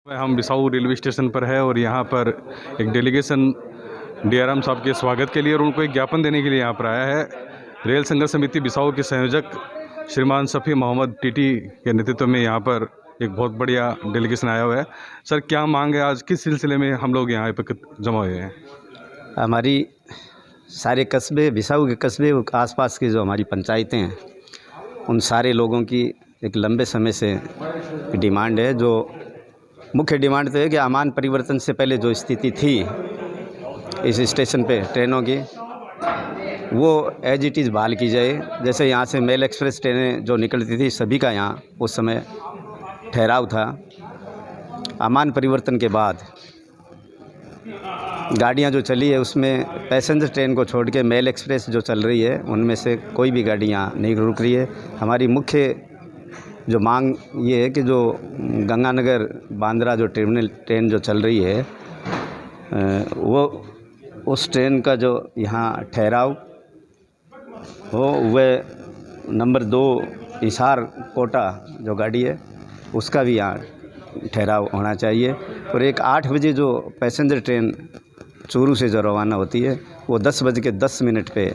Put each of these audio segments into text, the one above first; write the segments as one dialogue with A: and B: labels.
A: हम Bissau railway station पर है और यहाँ पर एक डेलीगेशन डीआरएम साहब के स्वागत के लिए और उनको एक ज्ञापन देने के लिए यहाँ पर आया है। रेल संघर्ष समिति बिसाऊ के संयोजक श्रीमान शफी मोहम्मद टीटी के नेतृत्व में यहाँ पर एक बहुत बढ़िया डेलीगेशन आया हुआ है। सर, क्या मांग है आज, किस सिलसिले में हम लोग यहाँ पर जमा हुए हैं?
B: हमारी सारे कस्बे, बिसाऊ के कस्बे आसपास की जो हमारी पंचायतें हैं, उन सारे लोगों की एक लंबे समय से डिमांड है। जो मुख्य डिमांड तो है कि अमान परिवर्तन से पहले जो स्थिति थी इस स्टेशन पे ट्रेनों की, वो एज इट इज़ बहाल की जाए। जैसे यहाँ से मेल एक्सप्रेस ट्रेनें जो निकलती थी, सभी का यहाँ उस समय ठहराव था। अमान परिवर्तन के बाद गाड़ियाँ जो चली है उसमें पैसेंजर ट्रेन को छोड़ के मेल एक्सप्रेस जो चल रही है उनमें से कोई भी गाड़ी यहाँ नहीं रुक रही है। हमारी मुख्य जो मांग ये है कि जो गंगानगर बांद्रा जो टर्मिनल ट्रेन जो चल रही है, वो उस ट्रेन का जो यहाँ ठहराव हो, वह नंबर 2 हिसार कोटा जो गाड़ी है उसका भी यहाँ ठहराव होना चाहिए। और एक 8 बजे जो पैसेंजर ट्रेन चूरू से जो रवाना होती है वो 10:10 पे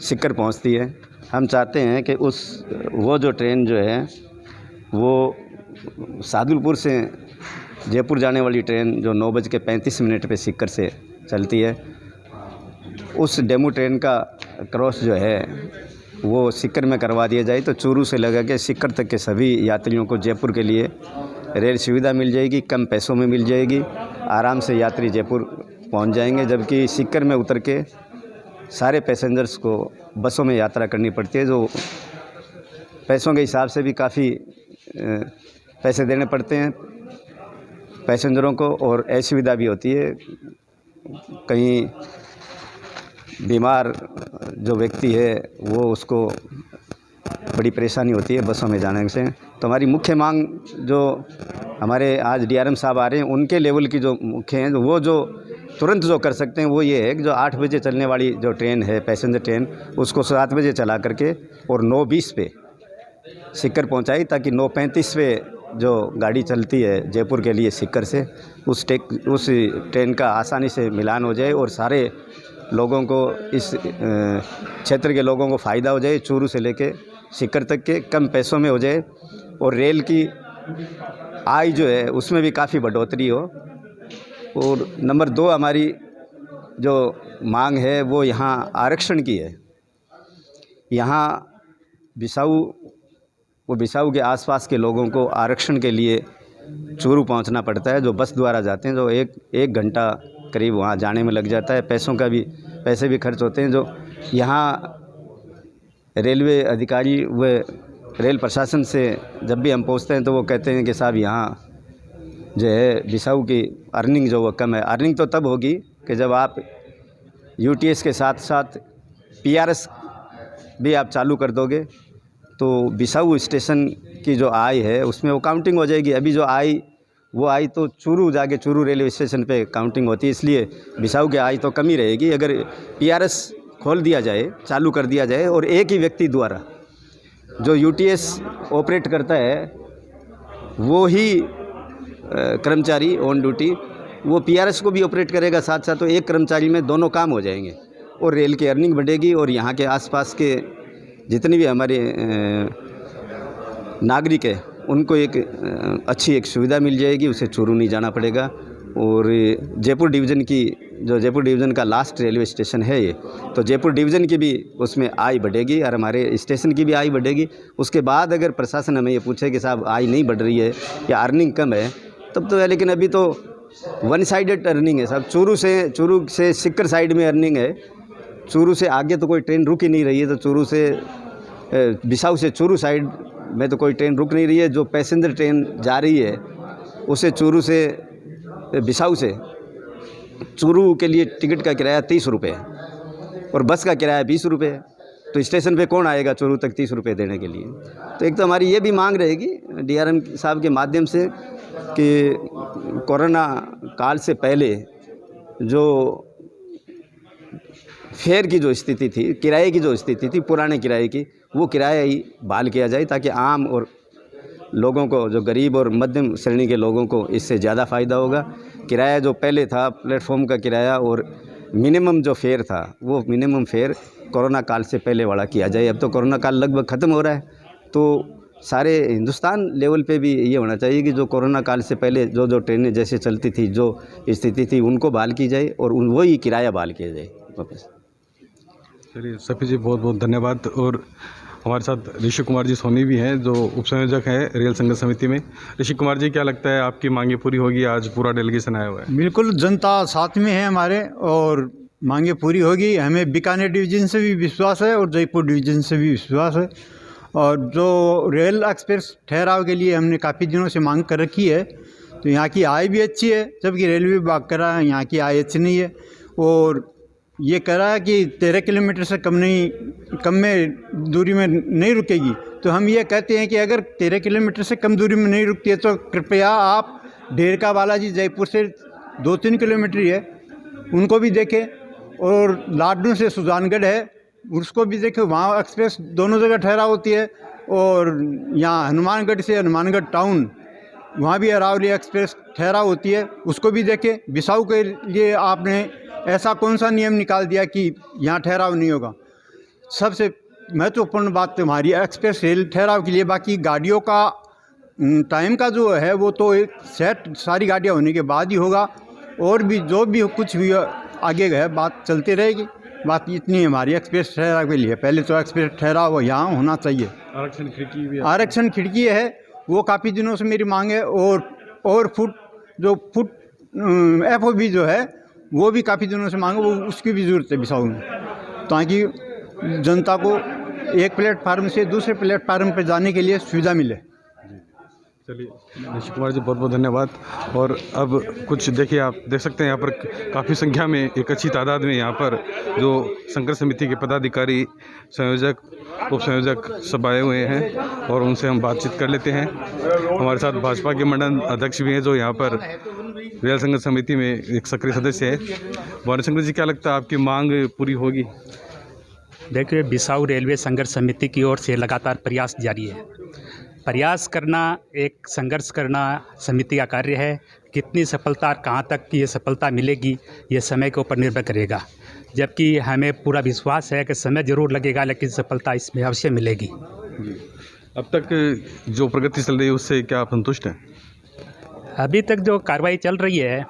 B: सीकर पहुँचती है। हम चाहते हैं कि वो जो ट्रेन जो है वो सादुलपुर से जयपुर जाने वाली ट्रेन जो 9:35 पे सीकर से चलती है, उस डेमू ट्रेन का क्रॉस जो है वो सीकर में करवा दिया जाए तो चूरू से लगा के सीकर तक के सभी यात्रियों को जयपुर के लिए रेल सुविधा मिल जाएगी, कम पैसों में मिल जाएगी। आराम से यात्री जयपुर पहुंच जाएंगे, जबकि सीकर में उतर के सारे पैसेंजर्स को बसों में यात्रा करनी पड़ती है, जो पैसों के हिसाब से भी काफ़ी पैसे देने पड़ते हैं पैसेंजरों को, और असुविधा भी होती है। कहीं बीमार जो व्यक्ति है वो उसको बड़ी परेशानी होती है बसों में जाने से। तो हमारी मुख्य मांग जो हमारे आज डीआरएम साहब आ रहे हैं उनके लेवल की जो मुख्य हैं, वो जो तुरंत जो कर सकते हैं वो ये है कि जो 8 बजे चलने वाली जो ट्रेन है पैसेंजर ट्रेन, उसको 7 बजे चला करके और 9:20 पे सीकर पहुंचाई, ताकि 9:35 पे जो गाड़ी चलती है जयपुर के लिए सीकर से, उस ट्रेन का आसानी से मिलान हो जाए और सारे लोगों को, इस क्षेत्र के लोगों को फ़ायदा हो जाए। चूरू से लेके सीकर तक के कम पैसों में हो जाए और रेल की आय जो है उसमें भी काफ़ी बढ़ोतरी हो। और नंबर 2 हमारी जो मांग है वो यहाँ आरक्षण की है। यहाँ बिसाऊ के आसपास के लोगों को आरक्षण के लिए चूरू पहुँचना पड़ता है। जो बस द्वारा जाते हैं, जो एक घंटा करीब वहाँ जाने में लग जाता है, पैसे भी खर्च होते हैं। जो यहाँ रेलवे अधिकारी व रेल प्रशासन से जब भी हम पूछते हैं तो वो कहते हैं कि साहब यहाँ जो है बिसाऊ की अर्निंग जो वो कम है। अर्निंग तो तब होगी कि जब आप यूटीएस के साथ साथ पीआरएस भी आप चालू कर दोगे, तो बिसाऊ स्टेशन की जो आय है उसमें वो काउंटिंग हो जाएगी। अभी जो आय तो चूरू जाके चूरू रेलवे स्टेशन पे काउंटिंग होती है, इसलिए बिसाऊ की आय तो कम ही रहेगी। अगर पीआरएस खोल दिया जाए, चालू कर दिया जाए, और एक ही व्यक्ति द्वारा जो यूटीएस ऑपरेट करता है वो ही कर्मचारी ऑन ड्यूटी वो पीआरएस को भी ऑपरेट करेगा साथ साथ, तो एक कर्मचारी में दोनों काम हो जाएंगे और रेल की अर्निंग बढ़ेगी। और यहाँ के आसपास के जितने भी हमारे नागरिक हैं उनको एक अच्छी एक सुविधा मिल जाएगी, उसे चूरू नहीं जाना पड़ेगा। और जयपुर डिवीज़न का लास्ट रेलवे स्टेशन है ये, तो जयपुर डिवीज़न की भी उसमें आय बढ़ेगी और हमारे स्टेशन की भी आय बढ़ेगी। उसके बाद अगर प्रशासन हमें ये पूछे कि साहब आय नहीं बढ़ रही है या अर्निंग कम है, तब तो है, लेकिन अभी तो वन साइडेड अर्निंग है साहब। चूरू से सीकर साइड में अर्निंग है, चूरू से आगे तो कोई ट्रेन रुक ही नहीं रही है। तो चूरू से बिसाऊ से चूरू साइड में तो कोई ट्रेन रुक नहीं रही है। जो पैसेंजर ट्रेन जा रही है उसे चूरू से बिसाऊ से चूरू के लिए टिकट का किराया 30 रुपये और बस का किराया 20 रुपये। तो स्टेशन पे कौन आएगा चूरू तक 30 रुपये देने के लिए? तो एक तो हमारी ये भी मांग रहेगी डीआरएम साहब के माध्यम से कि कोरोना काल से पहले जो फेयर की जो स्थिति थी, किराए की जो स्थिति थी, पुराने किराए की, वो किराया ही बहाल किया जाए ताकि आम और लोगों को, जो गरीब और मध्यम श्रेणी के लोगों को इससे ज़्यादा फ़ायदा होगा। किराया जो पहले था प्लेटफॉर्म का किराया और मिनिमम जो फेयर था, वो मिनिमम फेयर कोरोना काल से पहले वाला किया जाए। अब तो कोरोना काल लगभग ख़त्म हो रहा है, तो सारे हिंदुस्तान लेवल पे भी ये होना चाहिए कि जो कोरोना काल से पहले जो ट्रेनें जैसे चलती थी, जो स्थिति थी, उनको बहाल की जाए और वही किराया बहाल किया जाए वापस।
A: चलिए सफ़ी जी, बहुत बहुत धन्यवाद। और हमारे साथ ऋषि कुमार जी सोनी भी हैं, जो उप संयोजक हैं रेल संघर्ष समिति में। ऋषि कुमार जी, क्या लगता है आपकी मांगे पूरी होगी? आज पूरा डेलीगेशन आया हुआ है।
C: बिल्कुल, जनता साथ में है हमारे और मांगे पूरी होगी। हमें बीकानेर डिवीज़न से भी विश्वास है और जयपुर डिवीज़न से भी विश्वास है। और जो रेल एक्सप्रेस ठहराव के लिए हमने काफ़ी दिनों से मांग कर रखी है, तो यहाँ की आय भी अच्छी है, जबकि रेलवे विभाग कह रहा है यहाँ की आय अच्छी नहीं है और ये कह रहा है कि 13 किलोमीटर से कम में दूरी में नहीं रुकेगी। तो हम ये कहते हैं कि अगर 13 किलोमीटर से कम दूरी में नहीं रुकती है तो कृपया आप ढेरका बालाजी जयपुर से 2-3 किलोमीटर ही है, उनको भी देखें। और लाडनू से सुजानगढ़ है, उसको भी देखें, वहाँ एक्सप्रेस दोनों जगह ठहराव होती है। और यहाँ हनुमानगढ़ से हनुमानगढ़ टाउन, वहाँ भी अरावली एक्सप्रेस ठहराव होती है, उसको भी देखें। बिसाऊ के लिए आपने ऐसा कौन सा नियम निकाल दिया कि यहाँ ठहराव नहीं होगा? सबसे महत्वपूर्ण बात तो हमारी एक्सप्रेस रेल ठहराव के लिए, बाकी गाड़ियों का टाइम का जो है वो तो एक सेट सारी गाड़ियाँ होने के बाद ही होगा। और भी जो भी कुछ भी आगे है बात चलती रहेगी। बात इतनी हमारी एक्सप्रेस ठहराव के लिए, पहले तो एक्सप्रेस ठहराव यहाँ होना चाहिए।
A: आरक्षण खिड़की भी
C: आरक्षण खिड़की है, वो काफ़ी दिनों से मेरी मांग है। और फुट FOB जो है वो भी काफ़ी दिनों से मांग है, वो उसकी भी ज़रूरत है बिसाऊ में, ताकि जनता को एक प्लेटफार्म से दूसरे प्लेटफार्म पर जाने के लिए सुविधा मिले।
A: चलिए ऋषि कुमार जी, बहुत बहुत धन्यवाद। और अब कुछ देखिए, आप देख सकते हैं यहाँ पर काफ़ी संख्या में, एक अच्छी तादाद में यहाँ पर जो संघर्ष समिति के पदाधिकारी, संयोजक, उप संयोजक सब आए हुए हैं और उनसे हम बातचीत कर लेते हैं। हमारे साथ भाजपा के मंडल अध्यक्ष भी हैं, जो यहाँ पर रेल संघर्ष समिति में एक सक्रिय सदस्य है। भानुशंकर जी, क्या लगता है आपकी मांग पूरी होगी?
D: देखिए, बिसाऊ रेलवे संघर्ष समिति की ओर से लगातार प्रयास जारी है। प्रयास करना, एक संघर्ष करना समिति का कार्य है। कितनी सफलता, कहाँ तक की ये सफलता मिलेगी, ये समय के ऊपर निर्भर करेगा। जबकि हमें पूरा विश्वास है कि समय ज़रूर लगेगा, लेकिन सफलता इसमें अवश्य मिलेगी।
A: अब तक जो प्रगति चल रही है उससे क्या आप संतुष्ट हैं?
D: अभी तक जो कार्रवाई चल रही है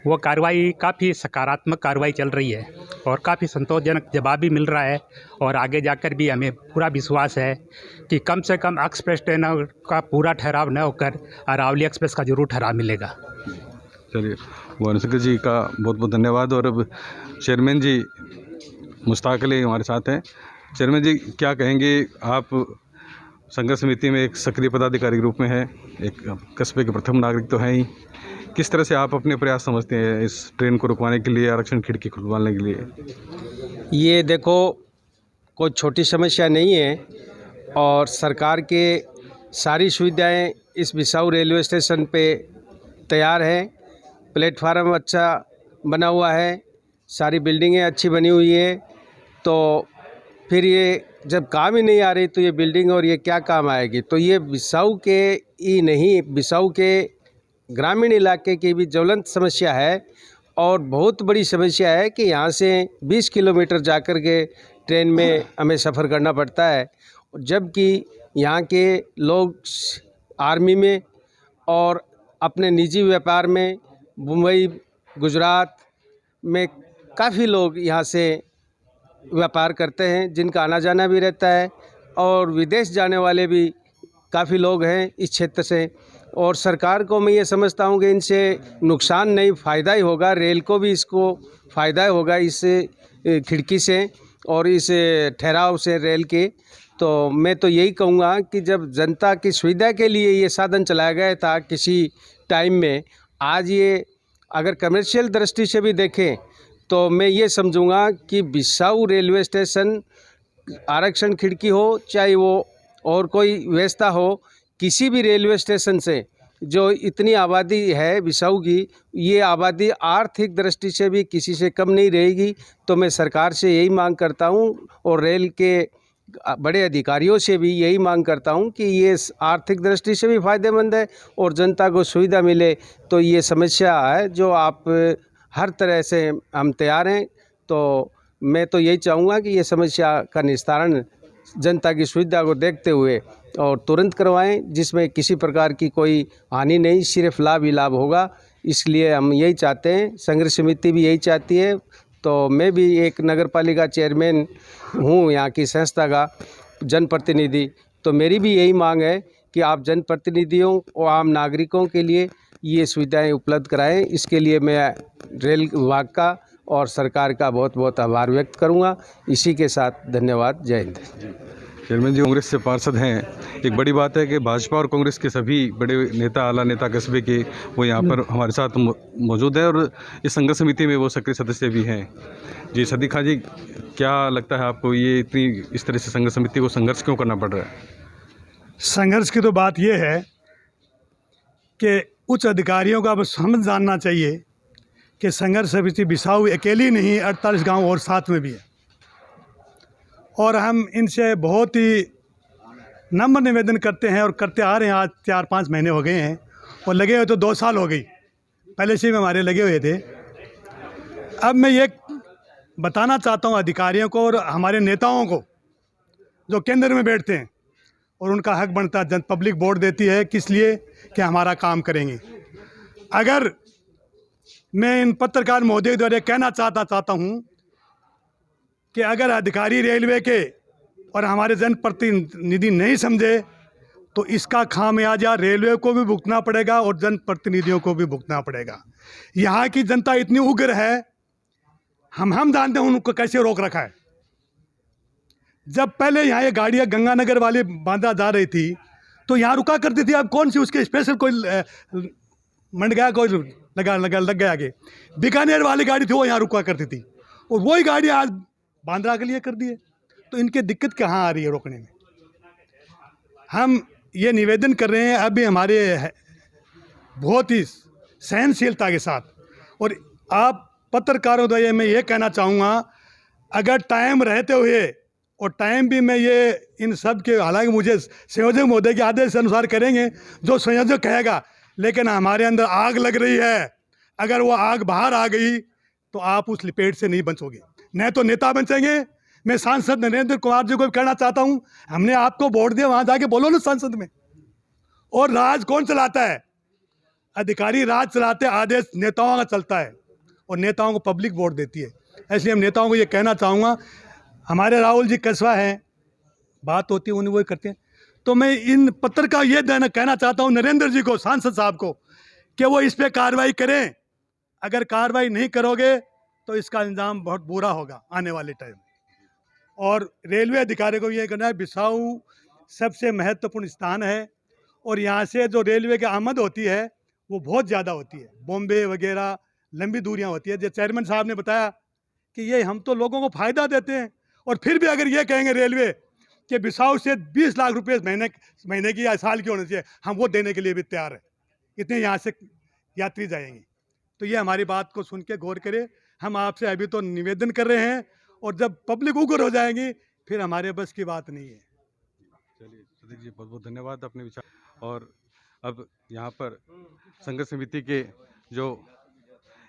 D: वो कार्रवाई काफ़ी सकारात्मक कार्रवाई चल रही है और काफ़ी संतोषजनक जवाब भी मिल रहा है। और आगे जाकर भी हमें पूरा विश्वास है कि कम से कम एक्सप्रेस ट्रेनों का पूरा ठहराव न होकर अरावली एक्सप्रेस का जरूर ठहराव मिलेगा।
A: चलिए, भानुशंकर जी का बहुत बहुत धन्यवाद। और अब चेयरमैन जी मुश्ताक अली हमारे साथ हैं। चेयरमैन जी, क्या कहेंगे? आप संघर्ष समिति में एक सक्रिय पदाधिकारी के रूप में है, एक कस्बे के प्रथम नागरिक तो हैं ही। किस तरह से आप अपने प्रयास समझते हैं इस ट्रेन को रुकवाने के लिए, आरक्षण खिड़की खुलवाने के लिए?
E: ये देखो, कोई छोटी समस्या नहीं है और सरकार के सारी सुविधाएं इस बिसाऊ रेलवे स्टेशन पे तैयार हैं। प्लेटफार्म अच्छा बना हुआ है, सारी बिल्डिंगें अच्छी बनी हुई है। तो फिर ये जब काम ही नहीं आ रही तो ये बिल्डिंग और ये क्या काम आएगी? तो ये बिसाऊ के ही नहीं, बिसाऊ के ग्रामीण इलाके की भी ज्वलंत समस्या है। और बहुत बड़ी समस्या है कि यहाँ से 20 किलोमीटर जाकर के ट्रेन में हमें सफ़र करना पड़ता है, जबकि यहाँ के लोग आर्मी में और अपने निजी व्यापार में मुंबई, गुजरात में काफ़ी लोग यहाँ से व्यापार करते हैं, जिनका आना जाना भी रहता है। और विदेश जाने वाले भी काफ़ी लोग हैं इस क्षेत्र से। और सरकार को मैं ये समझता हूँ कि इनसे नुकसान नहीं, फ़ायदा ही होगा। रेल को भी इसको फ़ायदा होगा इस खिड़की से और इस ठहराव से रेल के। तो मैं तो यही कहूँगा कि जब जनता की सुविधा के लिए ये साधन चलाया गया था किसी टाइम में, आज ये अगर कमर्शियल दृष्टि से भी देखें तो मैं ये समझूंगा कि बिसाऊ रेलवे स्टेशन आरक्षण खिड़की हो, चाहे वो और कोई व्यवस्था हो, किसी भी रेलवे स्टेशन से जो इतनी आबादी है बिसाऊ की, ये आबादी आर्थिक दृष्टि से भी किसी से कम नहीं रहेगी। तो मैं सरकार से यही मांग करता हूँ और रेल के बड़े अधिकारियों से भी यही मांग करता हूं कि ये आर्थिक दृष्टि से भी फ़ायदेमंद है और जनता को सुविधा मिले। तो ये समस्या है जो आप हर तरह से हम तैयार हैं। तो मैं तो यही चाहूँगा कि ये समस्या का निस्तारण जनता की सुविधा को देखते हुए और तुरंत करवाएं, जिसमें किसी प्रकार की कोई हानि नहीं, सिर्फ लाभ ही लाभ होगा। इसलिए हम यही चाहते हैं, संघर्ष समिति भी यही चाहती है। तो मैं भी एक नगर पालिका चेयरमैन हूँ यहाँ की संस्था का जनप्रतिनिधि, तो मेरी भी यही मांग है कि आप जनप्रतिनिधियों और आम नागरिकों के लिए ये सुविधाएं उपलब्ध कराएं। इसके लिए मैं रेल विभाग का और सरकार का बहुत बहुत आभार व्यक्त करूंगा। इसी के साथ धन्यवाद। जय हिंद।
A: चेयरमैन जी कांग्रेस से पार्षद हैं। एक बड़ी बात है कि भाजपा और कांग्रेस के सभी बड़े नेता, आला नेता कस्बे के, वो यहाँ पर हमारे साथ मौजूद है और इस संघर्ष समिति में वो सक्रिय सदस्य भी हैं। जी सदी खां जी, क्या लगता है आपको, ये इतनी इस तरह से संघर्ष समिति को संघर्ष क्यों करना पड़ रहा है?
F: संघर्ष की तो बात ये है कि उच्च अधिकारियों को अब समझ जानना चाहिए कि संघर्ष समिति बिसाऊ अकेली नहीं, 48 गांव और साथ में भी है। और हम इनसे बहुत ही नम्र निवेदन करते हैं और करते आ रहे हैं। आज 4-5 महीने हो गए हैं और लगे हुए तो 2 साल हो गई, पहले से भी हमारे लगे हुए थे। अब मैं ये बताना चाहता हूँ अधिकारियों को और हमारे नेताओं को जो केंद्र में बैठते हैं, और उनका हक बनता है, पब्लिक वोट देती है किस लिए कि हमारा काम करेंगे। अगर मैं इन पत्रकार महोदय द्वारा कहना चाहता हूँ कि अगर अधिकारी रेलवे के और हमारे जनप्रतिनिधि नहीं समझे तो इसका खामियाजा रेलवे को भी भुगतना पड़ेगा और जनप्रतिनिधियों को भी भुगतना पड़ेगा। यहाँ की जनता इतनी उग्र है, हम जानते हैं उनको कैसे रोक रखा है। जब पहले यहाँ ये गाड़ियाँ गंगानगर वाली बांधा जा रही थी तो यहाँ रुका करती थी। अब कौन सी उसके स्पेशल कोई मंड गया, कोई लग गया आगे। बीकानेर वाली गाड़ी थी वो यहाँ रुका करती थी और वही गाड़ी आज बांद्रा के लिए कर दी है। तो इनके दिक्कत कहाँ आ रही है रोकने में? हम ये निवेदन कर रहे हैं अभी हमारे बहुत ही सहनशीलता के साथ। और आप पत्रकारों द्वारा मैं ये कहना चाहूँगा, अगर टाइम रहते हुए, और टाइम भी मैं ये इन सब के, हालांकि मुझे संयोजक महोदय के आदेश के अनुसार करेंगे जो संयोजक कहेगा, लेकिन हमारे अंदर आग लग रही है। अगर वो आग बाहर आ गई तो आप उस लपेट से नहीं बचोगे, न तो नेता बचेंगे। मैं सांसद नरेंद्र कुमार जी को भी कहना चाहता हूं, हमने आपको वोट दिया, वहां जाके बोलो ना संसद में। और राज कौन चलाता है? अधिकारी राज चलाते, आदेश नेताओं का चलता है और नेताओं को पब्लिक वोट देती है। इसलिए हम नेताओं को ये कहना चाहूँगा, हमारे राहुल जी कस्बा हैं, बात होती है उन्हें वही करते हैं। तो मैं इन पत्र का ये कहना चाहता हूँ नरेंद्र जी को, सांसद साहब को, कि वो इस पर कार्रवाई करें। अगर कार्रवाई नहीं करोगे तो इसका अंजाम बहुत बुरा होगा आने वाले टाइम। और रेलवे अधिकारी को ये कहना है, बिसाऊ सबसे महत्वपूर्ण स्थान है और यहाँ से जो रेलवे की आमद होती है वो बहुत ज़्यादा होती है। बॉम्बे वगैरह लंबी दूरियाँ होती है। जो चेयरमैन साहब ने बताया कि ये हम तो लोगों को फ़ायदा देते हैं, और फिर भी अगर ये कहेंगे रेलवे कि बिसाऊ से 20 लाख रुपये महीने की या साल की होनी चाहिए, हम वो देने के लिए भी तैयार हैं। इतने यहाँ से यात्री जाएंगे। तो ये हमारी बात को सुन के गौर करें। हम आपसे अभी तो निवेदन कर रहे हैं, और जब पब्लिक उग्र हो जाएंगी फिर हमारे बस की बात नहीं है।
A: चलिए सदीक जी, बहुत बहुत धन्यवाद अपने विचार। और अब यहाँ पर संघर्ष समिति के जो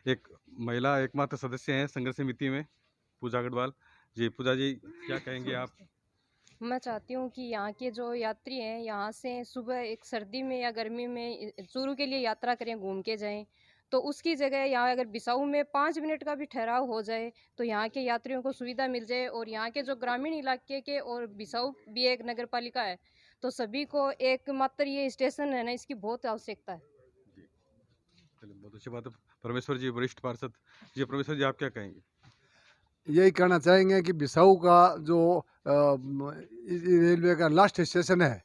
A: एक महिला एकमात्र सदस्य हैं संघर्ष समिति में, पूजा अग्रवाल जी। पूजा जी, क्या कहेंगे आप?
G: मैं चाहती हूँ कि यहाँ के जो यात्री हैं, यहाँ से सुबह एक सर्दी में या गर्मी में चूरू के लिए यात्रा करें, घूम के जाएं, तो उसकी जगह यहाँ अगर बिसाऊ में 5 मिनट का भी ठहराव हो जाए तो यहाँ के यात्रियों को सुविधा मिल जाए। और यहाँ के जो ग्रामीण इलाके के, और बिसाऊ भी एक नगर पालिका है, तो सभी को एकमात्र ये स्टेशन है ना, इसकी बहुत आवश्यकता है।
A: चलिए, बहुत अच्छी बात है। परमेश्वर जी, वरिष्ठ पार्षद जी। परमेश्वर जी, आप क्या कहेंगे?
H: यही कहना चाहेंगे कि बिसाऊ का जो रेलवे का लास्ट स्टेशन है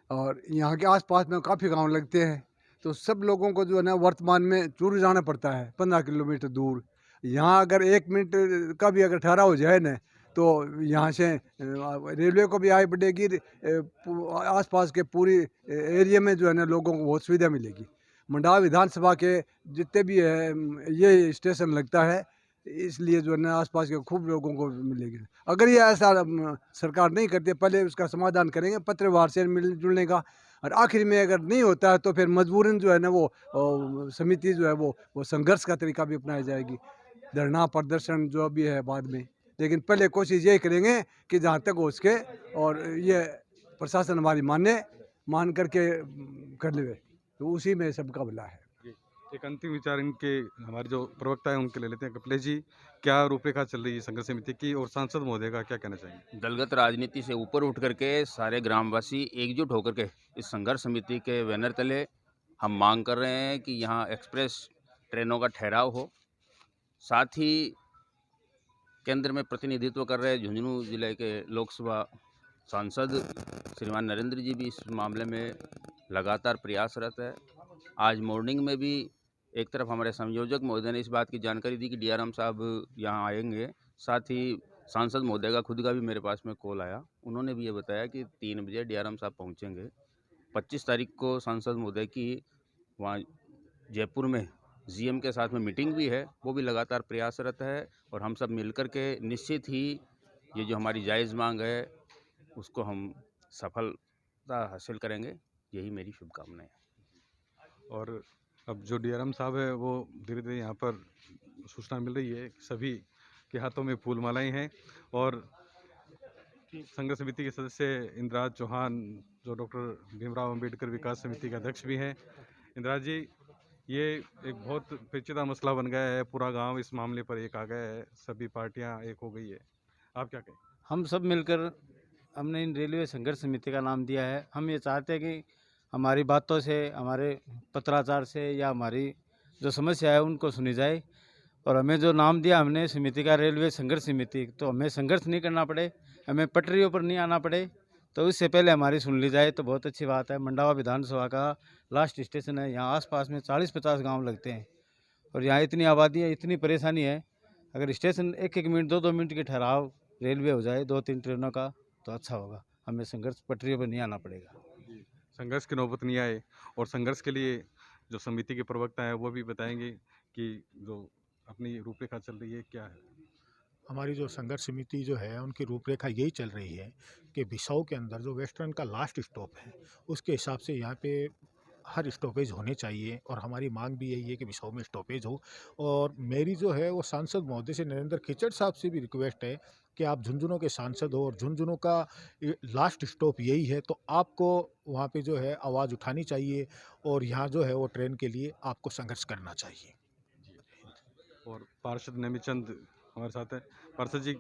H: और यहाँ के आसपास में काफ़ी गांव लगते हैं, तो सब लोगों को जो है ना वर्तमान में चूरू जाना पड़ता है 15 किलोमीटर दूर। यहाँ अगर 1 मिनट का भी अगर ठहराव हो जाए ना तो यहाँ से रेलवे को भी आय बढ़ेगी, आसपास के पूरी एरिया में जो है ना लोगों को बहुत सुविधा मिलेगी। मंडाव विधानसभा के जितने भी है ये स्टेशन लगता है, इसलिए जो है ना आसपास के खूब लोगों को मिलेगी। अगर ये ऐसा सरकार नहीं करती, पहले उसका समाधान करेंगे पत्रवार से मिल जुलने का, और आखिर में अगर नहीं होता है तो फिर मजबूरन जो है ना वो समिति जो है वो संघर्ष का तरीका भी अपनाई जाएगी, धरना प्रदर्शन जो भी है बाद में। लेकिन पहले कोशिश यही करेंगे कि जहाँ तक हो सके और ये प्रशासन हमारी मान करके कर ले, तो उसी में सबका भला है।
A: एक अंतिम विचार इनके हमारे जो प्रवक्ता है उनके ले लेते हैं। कपिलेश जी, क्या रूपरेखा चल रही है संघर्ष समिति की, और सांसद महोदय का क्या कहना चाहेंगे?
I: दलगत राजनीति से ऊपर उठ करके सारे ग्रामवासी एकजुट होकर के इस संघर्ष समिति के बैनर तले हम मांग कर रहे हैं कि यहाँ एक्सप्रेस ट्रेनों का ठहराव हो। साथ ही केंद्र में प्रतिनिधित्व कर रहे झुंझुनू जिले के लोकसभा सांसद श्रीमान नरेंद्र जी भी इस मामले में लगातार प्रयासरत है। आज मॉर्निंग में भी एक तरफ हमारे संयोजक महोदय ने इस बात की जानकारी दी कि डीआरएम साहब यहाँ आएंगे, साथ ही सांसद महोदय का खुद का भी मेरे पास में कॉल आया। उन्होंने भी ये बताया कि 3 बजे डीआरएम साहब पहुँचेंगे। 25 तारीख को सांसद महोदय की वहाँ जयपुर में जीएम के साथ में मीटिंग भी है, वो भी लगातार प्रयासरत है। और हम सब मिलकर के निश्चित ही ये जो हमारी जायज़ मांग है उसको हम सफलता हासिल करेंगे, यही मेरी शुभकामनाएं है।
A: और अब जो डीआरएम साहब है वो धीरे धीरे यहाँ पर सूचना मिल रही है, सभी के हाथों में फूल मालाएं हैं। और संघर्ष समिति के सदस्य इंद्राज चौहान जो डॉक्टर भीमराव अंबेडकर विकास समिति के अध्यक्ष भी हैं। इंद्राज जी, ये एक बहुत पेचीदा मसला बन गया है, पूरा गांव इस मामले पर एक आ गया है, सभी पार्टियां एक हो गई है, आप क्या कहें?
E: हम सब मिलकर हमने इन रेलवे संघर्ष समिति का नाम दिया है। हम ये चाहते हैं कि हमारी बातों से, हमारे पत्राचार से या हमारी जो समस्या है उनको सुनी जाए। और हमें जो नाम दिया हमने समिति का रेलवे संघर्ष समिति, तो हमें संघर्ष नहीं करना पड़े, हमें पटरियों पर नहीं आना पड़े, तो इससे पहले हमारी सुन ली जाए तो बहुत अच्छी बात है। मंडावा विधानसभा का लास्ट स्टेशन है, यहाँ आसपास में 40-50 गांव लगते हैं और यहाँ इतनी आबादी है, इतनी परेशानी है। अगर स्टेशन 1-1 मिनट 2-2 मिनट के ठहराव रेलवे हो जाए 2-3 ट्रेनों का तो अच्छा होगा, हमें संघर्ष पटरियों पर नहीं आना पड़ेगा।
A: संघर्ष की नौबत नहीं आए। और संघर्ष के लिए जो समिति के प्रवक्ता हैं वो भी बताएंगे कि जो अपनी रूपरेखा चल रही है क्या है।
J: हमारी जो संघर्ष समिति जो है उनकी रूपरेखा यही चल रही है कि बिसाऊ के अंदर जो वेस्टर्न का लास्ट स्टॉप है उसके हिसाब से यहाँ पे हर स्टॉपेज होने चाहिए और हमारी मांग भी यही है कि बिसाऊ में स्टॉपेज हो। और मेरी जो है वो सांसद महोदय से नरेंद्र खिचड़ साहब से भी रिक्वेस्ट है कि आप झुंझुनू के सांसद हो और झुंझुनू का लास्ट स्टॉप यही है, तो आपको वहाँ पे जो है आवाज़ उठानी चाहिए और यहाँ जो है वो ट्रेन के लिए आपको संघर्ष करना चाहिए।
A: और पार्षद नेमीचंद हमारे साथ है। पार्षद जी,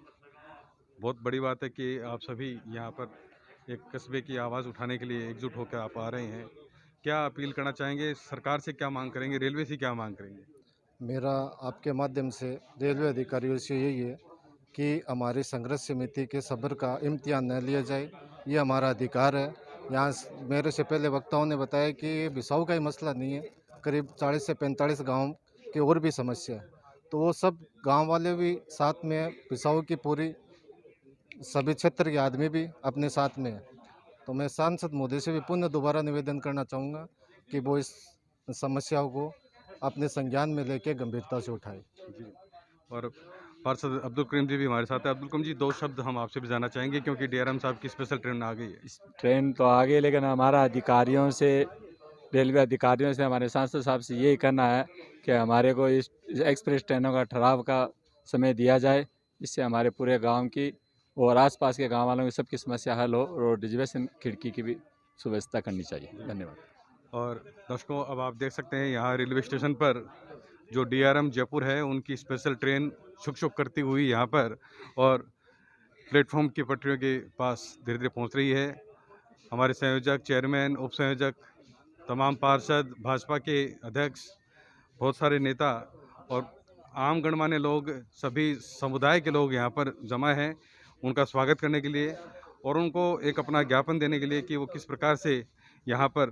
A: बहुत बड़ी बात है कि आप सभी यहाँ पर एक कस्बे की आवाज़ उठाने के लिए एकजुट होकर आप आ रहे हैं, क्या अपील करना चाहेंगे? सरकार से क्या मांग करेंगे, रेलवे से क्या मांग करेंगे?
K: मेरा आपके माध्यम से रेलवे अधिकारियों से यही है कि हमारी संघर्ष समिति के सब्र का इम्तिहान न लिया जाए, ये हमारा अधिकार है। यहाँ मेरे से पहले वक्ताओं ने बताया कि बिसाऊ का ही मसला नहीं है, करीब 40 से 45 गांव की और भी समस्या है, तो वो सब गांव वाले भी साथ में है, बिसाऊ की पूरी सभी क्षेत्र के आदमी भी अपने साथ में है। तो मैं सांसद महोदय से भी पुनः दोबारा निवेदन करना चाहूँगा कि वो इस समस्याओं को अपने संज्ञान में लेकर गंभीरता से उठाए।
A: और पार्षद अब्दुल करीम जी भी हमारे साथ है। अब्दुल करीम जी, 2 शब्द हम आपसे भी जानना चाहेंगे क्योंकि डीआरएम साहब की स्पेशल ट्रेन आ गई है।
L: ट्रेन तो आ गई, लेकिन हमारा अधिकारियों से, रेलवे अधिकारियों से, हमारे सांसद साहब से यही कहना है कि हमारे को इस एक्सप्रेस ट्रेनों का ठहराव का समय दिया जाए, इससे हमारे पूरे गांव की और आसपास के गांव वालों की सबकी समस्या हल हो और रिजर्वेशन खिड़की की भी सुव्यवस्था करनी चाहिए। धन्यवाद। और
A: दर्शकों, अब आप देख सकते हैं यहाँ रेलवे स्टेशन पर जो डीआरएम जयपुर है उनकी स्पेशल ट्रेन शुक शुक करती हुई यहाँ पर और प्लेटफॉर्म की पटरियों के पास धीरे धीरे पहुँच रही है। हमारे संयोजक, चेयरमैन, उप संयोजक, तमाम पार्षद, भाजपा के अध्यक्ष, बहुत सारे नेता और आम गणमान्य लोग, सभी समुदाय के लोग यहाँ पर जमा हैं उनका स्वागत करने के लिए और उनको एक अपना ज्ञापन देने के लिए कि वो किस प्रकार से यहाँ पर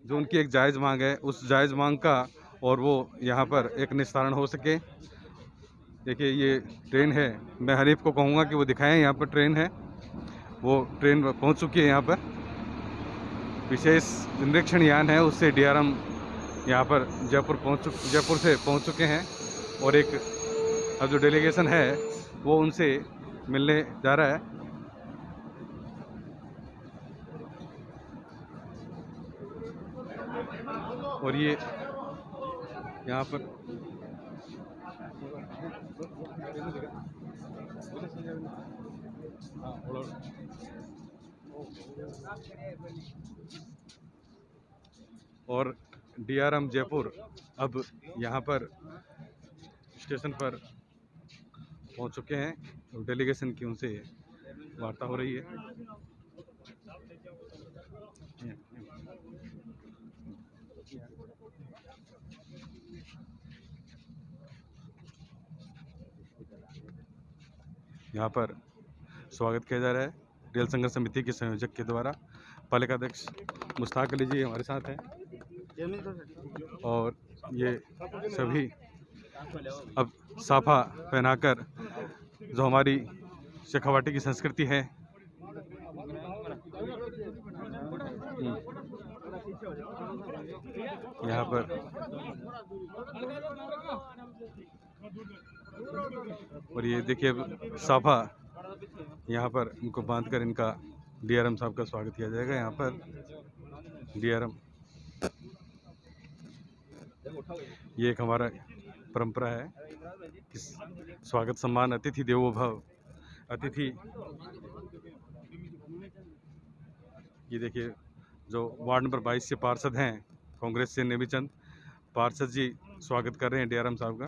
A: जो उनकी एक जायज़ मांग है उस जायज़ मांग का और वो यहाँ पर एक निस्तारण हो सके। देखिए ये ट्रेन है, मैं हनीफ को कहूँगा कि वो दिखाएं, यहाँ पर ट्रेन है, वो ट्रेन पहुँच चुकी है यहाँ पर। विशेष निरीक्षण यान है उससे डीआरएम यहाँ पर जयपुर से पहुँच चुके हैं और एक अब जो डेलीगेशन है वो उनसे मिलने जा रहा है। और ये यहाँ पर और DRM जयपुर अब यहाँ पर स्टेशन पर पहुँच चुके हैं। तो डेलीगेशन की उनसे वार्ता हो रही है। यहाँ पर स्वागत किया जा रहा है रेल संघर्ष समिति के संयोजक के द्वारा। पालिका अध्यक्ष मुश्ताक अली जी हमारे साथ हैं और ये सभी अब साफा पहनाकर जो हमारी शेखावाटी की संस्कृति है यहाँ पर, और ये देखिए अब साफा यहाँ पर इनको बांधकर इनका DRM साहब का स्वागत किया जाएगा। यहाँ पर DRM, ये एक हमारा परंपरा है कि स्वागत सम्मान अतिथि देवो भव। अतिथि ये देखिए जो वार्ड नंबर 22 से पार्षद हैं कांग्रेस से नेमीचंद पार्षद जी स्वागत कर रहे हैं DRM साहब का।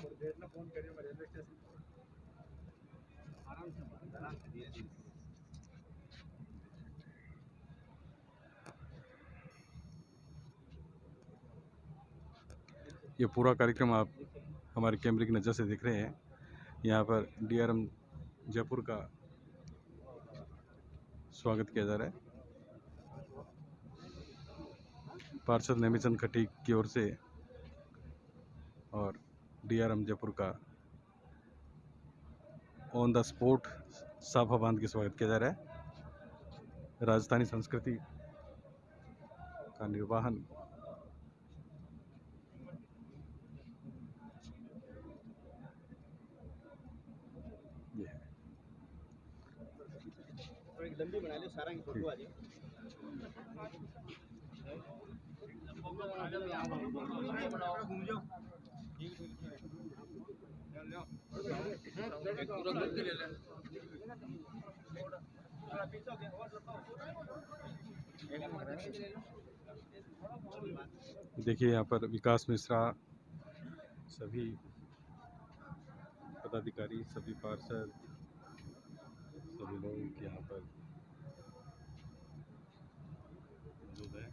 A: ये पूरा कार्यक्रम आप हमारे कैमरे की नज़र से देख रहे हैं। यहाँ पर DRM जयपुर का स्वागत किया जा रहा है पार्षद नेमीचंद खटीक की ओर से, और DRM जयपुर का ऑन द स्पॉट साफा बांध के स्वागत किया जा रहा है। राजस्थानी संस्कृति का निर्वाहन ये है। लंबी बना लो सारा फोटो आ जाए। देखिए यहाँ पर विकास मिश्रा, सभी पदाधिकारी, सभी पार्षद, सभी लोग यहाँ पर मौजूद हैं।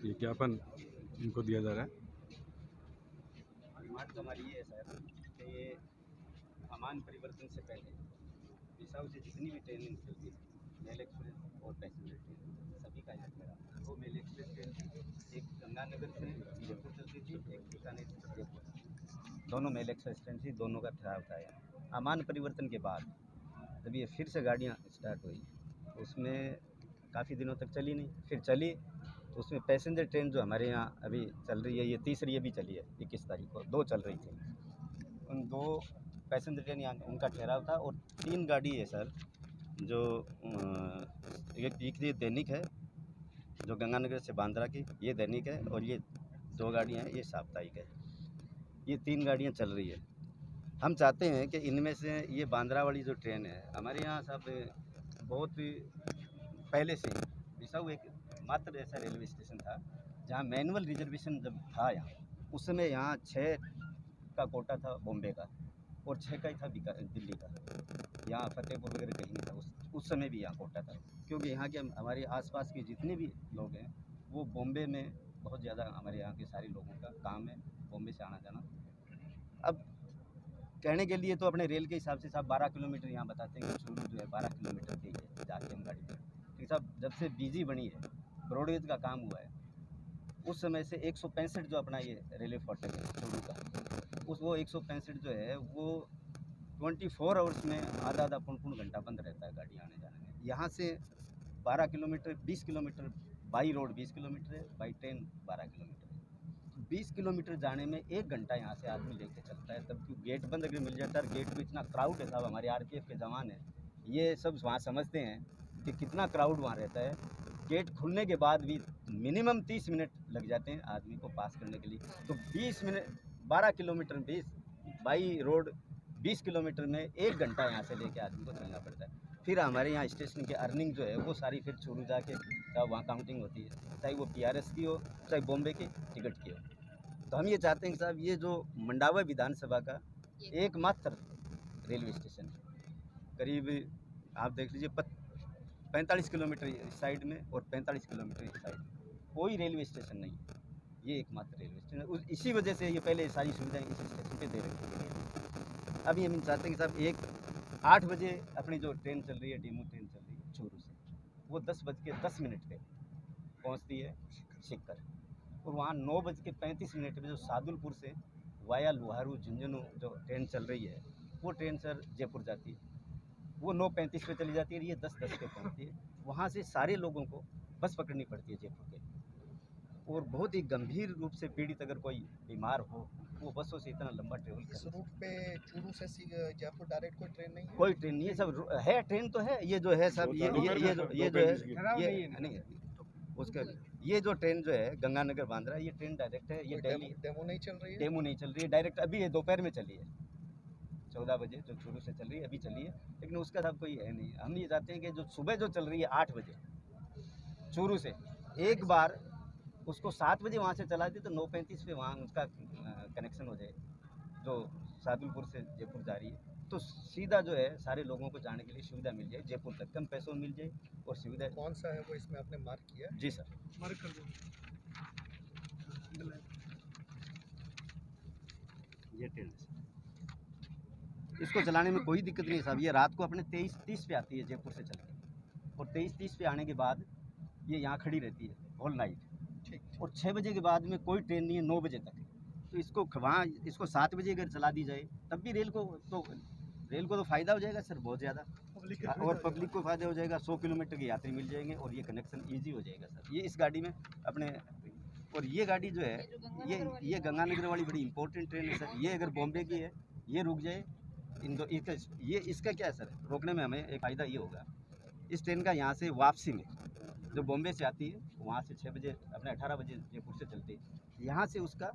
A: ये ज्ञापन इनको दिया जा रहा है।
B: डिमांड तो हमारी ये है सर कि ये सामान परिवर्तन से पहले बिसाऊ से जितनी भी ट्रेनें चलती है, मेल एक्सप्रेस और पैसेंजर ट्रेन सभी का याद मेरा। वो मेल एक्सप्रेस ट्रेन एक गंगानगर से जयपुर चलती थी, एक बीकानेर से जयपुर, दोनों मेल एक्सप्रेस ट्रेन थी, दोनों का ठहराव था यहाँ। सामान परिवर्तन के बाद जब ये फिर से गाड़ियाँ स्टार्ट हुई तो उसमें काफ़ी दिनों तक चली नहीं, फिर चली तो उसमें पैसेंजर ट्रेन जो हमारे यहाँ अभी चल रही है, ये तीसरी अभी चली है 21 तारीख को, 2 चल रही थी। उन 2 पैसेंजर ट्रेन यहाँ उनका ठहराव था, और 3 गाड़ी है सर जो एक दैनिक है जो गंगानगर से बांद्रा की, ये दैनिक है, और ये 2 गाड़ियाँ हैं ये साप्ताहिक है। ये 3 गाड़ियाँ चल रही है। हम चाहते हैं कि इनमें से ये बांद्रा वाली जो ट्रेन है हमारे यहाँ साहब बहुत पहले से बिसाऊ एक मात्र ऐसा रेलवे स्टेशन था जहाँ मैनुअल रिजर्वेशन जब था यहाँ, उस समय यहाँ 6 का कोटा था बॉम्बे का और 6 का ही था दिल्ली का। यहाँ फतेहपुर वगैरह कहीं नहीं था उस समय भी यहाँ कोटा था, क्योंकि यहाँ के हमारे आसपास के जितने भी लोग हैं वो बॉम्बे में बहुत ज़्यादा, हमारे यहाँ के सारे लोगों का काम है बॉम्बे से आना जाना। अब कहने के लिए तो अपने रेल के हिसाब से साहब 12 किलोमीटर यहाँ बताते हैं कि चूरू जो है 12 किलोमीटर की है जाके हम गाड़ी में। लेकिन साहब जब से बीजी बनी है, ब्रॉडगेज का काम हुआ है, उस समय से 165 जो अपना ये रेलवे फाटक है चूरू का, वो 165 जो है वो 24 आवर्स में आधा पौन घंटा बंद रहता है गाड़ी आने जाने में। यहाँ से 12 kilometre 20 kilometre by road 20 kilometre है, बाई ट्रेन 12 किलोमीटर है। 20 किलोमीटर जाने में 1 घंटा यहाँ से आदमी लेके चलता है, तब क्यों गेट बंद अगर मिल जाता है। गेट में इतना क्राउड है साहब, हमारे आरपीएफ के जवान हैं, ये सब वहाँ समझते हैं कि कितना क्राउड वहाँ रहता है। गेट खुलने के बाद भी मिनिमम 30 मिनट लग जाते हैं आदमी को पास करने के लिए। तो 20 minute 12 kilometre 20 by road 20 kilometre में 1 घंटा यहाँ से लेके आदमी को चलना पड़ता है। फिर हमारे यहाँ स्टेशन की अर्निंग जो है वो सारी फिर चूरू जाके वहाँ काउंटिंग होती है, चाहे वो PRS की हो चाहे बॉम्बे की टिकट की हो। तो हम ये चाहते हैं कि साहब ये जो मंडावा विधानसभा का एकमात्र रेलवे स्टेशन है, करीब आप देख लीजिए 45 किलोमीटर इस साइड में और 45 किलोमीटर इस साइड में कोई रेलवे स्टेशन नहीं है, ये एकमात्र रेलवे स्टेशन है। इसी वजह से ये पहले सारी सुविधाएं इस स्टेशन पे दे रखी है। अभी हम चाहते हैं कि साहब 8 बजे अपनी जो ट्रेन चल रही है, डेमू ट्रेन चल रही है चूरू से, वो 10:10 पे पहुंचती है सीकर, और वहाँ 9:35 पे जो सादुलपुर से वाया लोहारू झुंझुनू जो ट्रेन चल रही है वो ट्रेन सर जयपुर जाती है, वो 9:35 पे चली जाती है, ये 10:10 पे पहुंचती है। वहाँ से सारे लोगों को बस पकड़नी पड़ती है जयपुर के, और बहुत ही गंभीर रूप से पीड़ित अगर कोई बीमार हो वो बसों से इतना लंबा ट्रेवल
M: इस रूट पे चूरू से जयपुर डायरेक्ट कोई ट्रेन नहीं है?
B: कोई ट्रेन नहीं है, सब है ट्रेन तो है, ये जो है सब ये जो है ये नहीं है उसका, ये जो ट्रेन जो है गंगानगर बांद्रा ये ट्रेन डायरेक्ट है, ये दिल्ली
M: डेमो नहीं चल रही है?
B: डेमो नहीं चल रही है, डायरेक्ट अभी ये दोपहर में चली है 14 बजे जो चूरू से चल रही है अभी चली है, लेकिन उसका सब कोई है नहीं। हम ये चाहते हैं कि जो सुबह जो चल रही है 8 बजे चूरू से, एक बार उसको 7 बजे वहाँ से चला दी तो 9:35 पे वहाँ उसका कनेक्शन हो जाए, जो सादुलपुर से जयपुर जा रही है, तो सीधा जो है सारे लोगों को जाने के लिए सुविधा मिल जाए, जयपुर तक कम पैसों में मिल जाए और सुविधा।
M: कौन सा है वो इसमें आपने मार्क किया?
B: जी सर,
M: मार्क कर दो।
B: ये ट्रेन है, इसको चलाने में कोई दिक्कत नहीं है साहब। ये रात को अपने 23:30 पे आती है जयपुर से चल के, और 23:30 पे आने के बाद ये यहाँ खड़ी रहती है होल नाइट,
M: ठीक।
B: और 6 बजे के बाद में कोई ट्रेन नहीं है 9 बजे तक। तो इसको वहाँ इसको 7 बजे अगर चला दी जाए तब भी रेल को तो फ़ायदा हो जाएगा सर बहुत ज़्यादा, और पब्लिक को फ़ायदा हो जाएगा। 100 किलोमीटर के यात्री मिल जाएंगे और ये कनेक्शन ईजी हो जाएगा सर। ये इस गाड़ी में अपने, और ये गाड़ी जो है ये गंगानगर वाली बड़ी इंपॉर्टेंट ट्रेन है सर। ये अगर बॉम्बे की है, ये रुक जाए इसका क्या है सर, रोकने में हमें एक फ़ायदा ये होगा, इस ट्रेन का यहाँ से वापसी में जो बॉम्बे से आती है वहाँ से 6 बजे अपने 18 बजे जयपुर से चलती है, यहाँ से उसका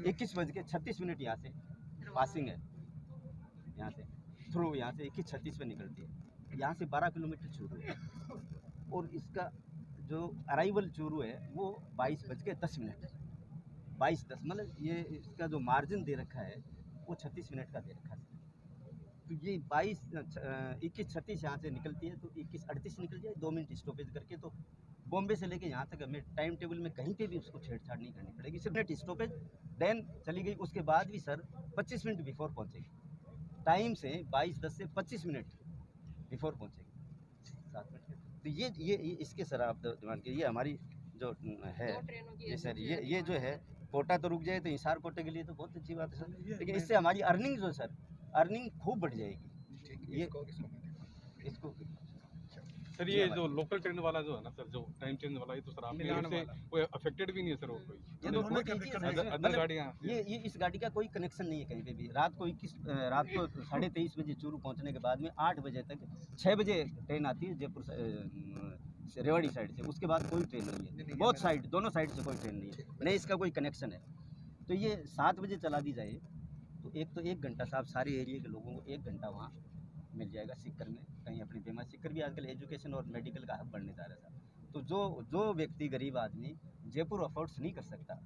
B: 21:36 यहाँ से पासिंग है, यहाँ से थ्रू यहाँ से 21:36 पे निकलती है, यहाँ से 12 किलोमीटर चूरू है, और इसका जो अराइवल चूरू है वो 22:10 22:10 मतलब ये इसका जो मार्जिन दे रखा है वो 36 मिनट का दे रखा है। तो ये 21:36 यहाँ से निकलती है, तो 21:38 निकल जाए 2 मिनट स्टॉपेज करके, तो बॉम्बे से लेके यहाँ तक हमें टाइम टेबल में कहीं पे भी उसको छेड़छाड़ नहीं करनी पड़ेगी, सिर्फ मिनट स्टॉपेज देन चली गई। उसके बाद भी सर 25 मिनट बिफोर पहुँचेगी, टाइम से 22:10 से 25 मिनट बिफोर पहुँचेगी 7 मिनट। तो ये इसके सर आप डिमांड कीजिए, हमारी जो है ये सर ये जो है कोटा तो रुक जाए तो हिसार कोटे के लिए तो बहुत अच्छी बात है सर, लेकिन इससे हमारी अर्निंग जो सर अर्निंग खूब बढ़ जाएगी। ये इसको
A: सर ये जो लोकल ट्रेन वाला जो है ना सर, जो टाइम चेंज वाला, ये तो सर आपने इससे कोई अफेक्टेड भी नहीं है सर, और कोई
B: ये तो बहुत ईजी है
A: अदर गाड़ियाँ
B: ये इस गाड़ी का कोई कनेक्शन नहीं है कहीं पे भी। रात को 23:30 बजे चूरू पहुंचने के बाद में 8 बजे तक 6 बजे ट्रेन आती है जयपुर रेवाड़ी साइड से, उसके बाद कोई ट्रेन नहीं है, बहुत साइड दोनों साइड से कोई ट्रेन नहीं है, नहीं इसका कोई कनेक्शन है। तो ये 7 बजे चला दी जाए तो 1 घंटा साहब सारे एरिया के लोगों को 1 घंटा वहाँ मिल जाएगा सीकर में, कहीं अपनी बीमा। सीकर भी आजकल एजुकेशन और मेडिकल का हब बनने जा रहा था, तो जो व्यक्ति गरीब आदमी जयपुर अफोर्ड्स नहीं कर सकता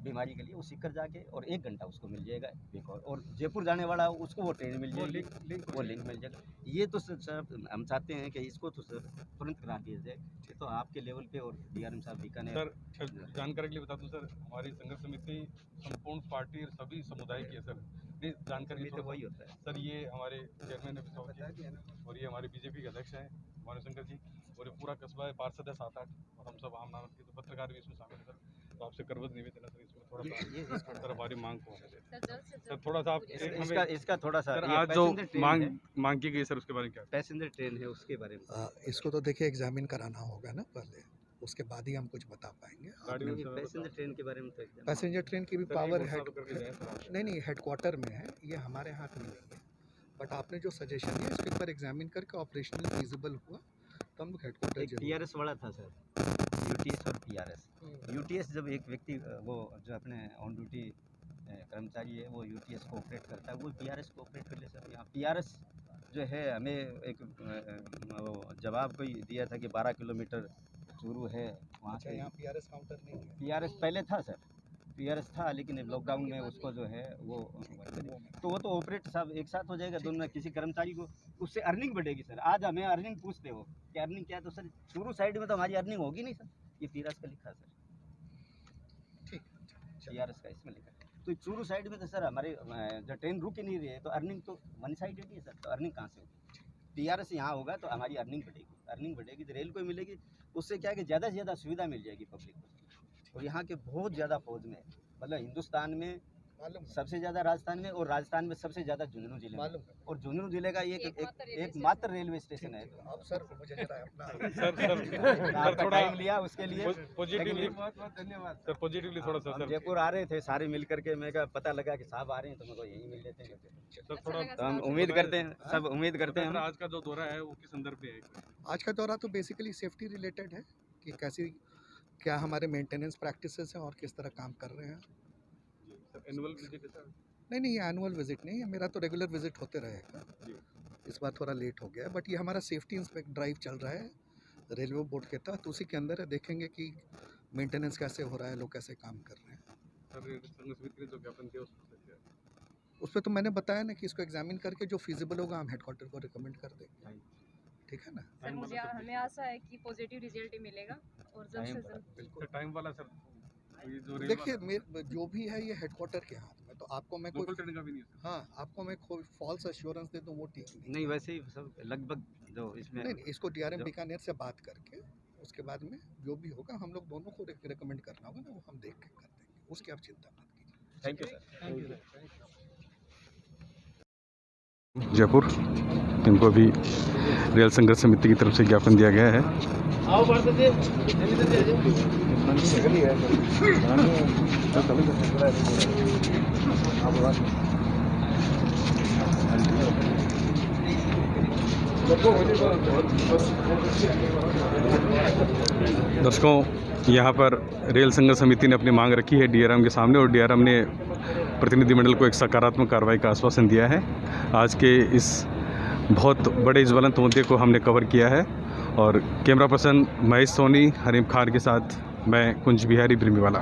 B: बीमारी के लिए, वो सीकर जाके और 1 घंटा उसको मिल जाएगा बिकॉज, और जयपुर जाने वाला उसको वो ट्रेन मिल जाएगी, वो लिंक मिल जाएगा। ये तो सर हम चाहते हैं कि इसको तो सर तुरंत करा दिया जाए, तो आपके लेवल पे और DRM साहब बीकानेर।
A: सर जानकारी के लिए बता दूं सर, हमारी संघर्ष समिति संपूर्ण पार्टी और सभी समुदाय की है सर, नहीं जानकारी
B: तो वही होता है
A: सर। ये हमारे चेयरमैन है बिसाऊ जी, और ये हमारे बीजेपी के अध्यक्ष हैं हमारे शंकर जी, और ये पूरा कस्बा है, पार्षद है 7-8, और हम सब आम नागरिक, तो पत्रकार भी इसमें शामिल है सर। तो आपसे करवत निवेदन है सर, इसमें थोड़ा सा सर हमारी मांग को सर थोड़ा सा आप
B: इसका थोड़ा सा
A: आज जो मांग की गई सर उसके बारे में क्या?
B: पैसेंजर ट्रेन है उसके बारे में
M: इसको तो देखिए एग्जामिन कराना होगा ना पहले, उसके बाद ही हम कुछ बता पाएंगे।
B: पैसेंजर ट्रेन के बारे में तो एकदम
M: पैसेंजर ट्रेन की भी पावर नहीं हेडक्वार्टर में है, ये हमारे हाथ में नहीं है। बट आपने जो सजेशन दिया इसके ऊपर एग्जामिन करके ऑपरेशनल फिजिबल हुआ तो हम लोग हेडक्वार्टर
B: एक PRS वाला था सर, UTS और PRS। UTS जब एक व्यक्ति वो जो अपने ऑन ड्यूटी कर्मचारी है वो UTS को ऑपरेट करता है, वो PRS को ऑपरेट कर ले सर। यहाँ PRS जो है हमें एक वो जवाब कोई दिया था कि 12 किलोमीटर चूरू है वहाँ से।
M: यहाँ PRS काउंटर नहीं है।
B: PRS पहले था सर, PRS था लेकिन लॉकडाउन में उसको जो है वो तो ऑपरेट सब एक साथ हो जाएगा दोनों में। किसी कर्मचारी को उससे अर्निंग बढ़ेगी सर। आज हमें अर्निंग पूछते हो कि अर्निंग क्या है, तो सर चूरू साइड में तो हमारी अर्निंग होगी नहीं सर। ये PRS का लिखा सर,
M: ठीक
B: PRS का इसमें लिखा। तो चूरू साइड में तो सर हमारे जो ट्रेन रुक ही नहीं रही है तो अर्निंग तो वन साइड है सर, तो अर्निंग कहाँ से होगी। PRS यहाँ होगा तो हमारी अर्निंग बढ़ेगी तो रेल को मिलेगी। उससे क्या है कि ज़्यादा से ज़्यादा सुविधा मिल जाएगी पब्लिक को। और यहाँ के बहुत ज़्यादा फौज में मतलब हिंदुस्तान में सबसे ज़्यादा राजस्थान में, और राजस्थान में सबसे ज़्यादा झुंझुनू जिले में। और झुंझुनू जिले का एक मात्र रेलवे स्टेशन है।
M: अब सर मुझे जरा अपना
A: सर थोड़ा
B: टाइम लिया उसके लिए
A: पॉजिटिवली
B: बहुत धन्यवाद
A: सर, पॉजिटिवली थोड़ा सा
B: हम
A: सर।
B: जयपुर आ रहे थे सारे मिल करके, मैं का पता लगा कि साहब आ रहे हैं तो मेरे को यहीं मिल लेते हैं।
A: सर थोड़ा
B: तो हम उम्मीद करते हैं, सब उम्मीद करते हैं।
A: आज का जो दौरा है वो किस संदर्भ में है?
M: आज का दौरा तो बेसिकली सेफ्टी रिलेटेड है कि कैसी क्या हमारे मेंटेनेंस प्रैक्टिसेस हैं और किस तरह काम कर रहे हैं।
A: एनुअल विजिट है सर?
M: नहीं ये एनुअल विजिट नहीं है, मेरा तो रेगुलर विजिट होते रहेगा। इस बार थोड़ा लेट हो गया है, बट ये हमारा सेफ्टी इंस्पेक्ट ड्राइव चल रहा है रेलवे बोर्ड के तहत, उसी के अंदर है। देखेंगे कि मेंटेनेंस कैसे हो रहा है, लोग कैसे काम कर रहे हैं।
A: सर जो ज्ञापन दिया
M: उस पर तो मैंने बताया ना कि इसको एग्जामिन करके जो फिजिबल होगा हम हेडक्वार्टर को रिकमेंड कर देंगे, ठीक है ना।
G: सर मुझे हमें आशा है कि पॉजिटिव रिजल्ट ही मिलेगा और जल्द से जल्द।
A: टाइम वाला सर ये जो
M: देखिए जो भी है ये हेडक्वार्टर के हाथ में, तो आपको मैं कोई
A: ट्रेन का भी नहीं है।
M: हाँ आपको मैं कोई फॉल्स एश्योरेंस दे दूँ वो ठीक
B: नहीं, वैसे ही सब लगभग जो इसमें
M: नहीं, इसको DRM बीकानेर से बात करके उसके बाद में जो भी होगा हम लोग दोनों को रिकमेंड करना होगा ना, वो हम देख के कर देंगे, उसकी आप चिंता मत कीजिए।
B: Thank you sir.
A: जयपुर इनको भी रेल संघर्ष समिति की तरफ से ज्ञापन दिया गया है। दर्शकों, यहाँ पर रेल संघर्ष समिति ने अपनी मांग रखी है DRM के सामने, और DRM ने प्रतिनिधिमंडल को एक सकारात्मक कार्रवाई का आश्वासन दिया है। आज के इस बहुत बड़े इस ज्वलंत मुद्दे को हमने कवर किया है, और कैमरा पर्सन महेश सोनी, हरीम खान के साथ मैं कुंज बिहारी ब्रिमीवाला।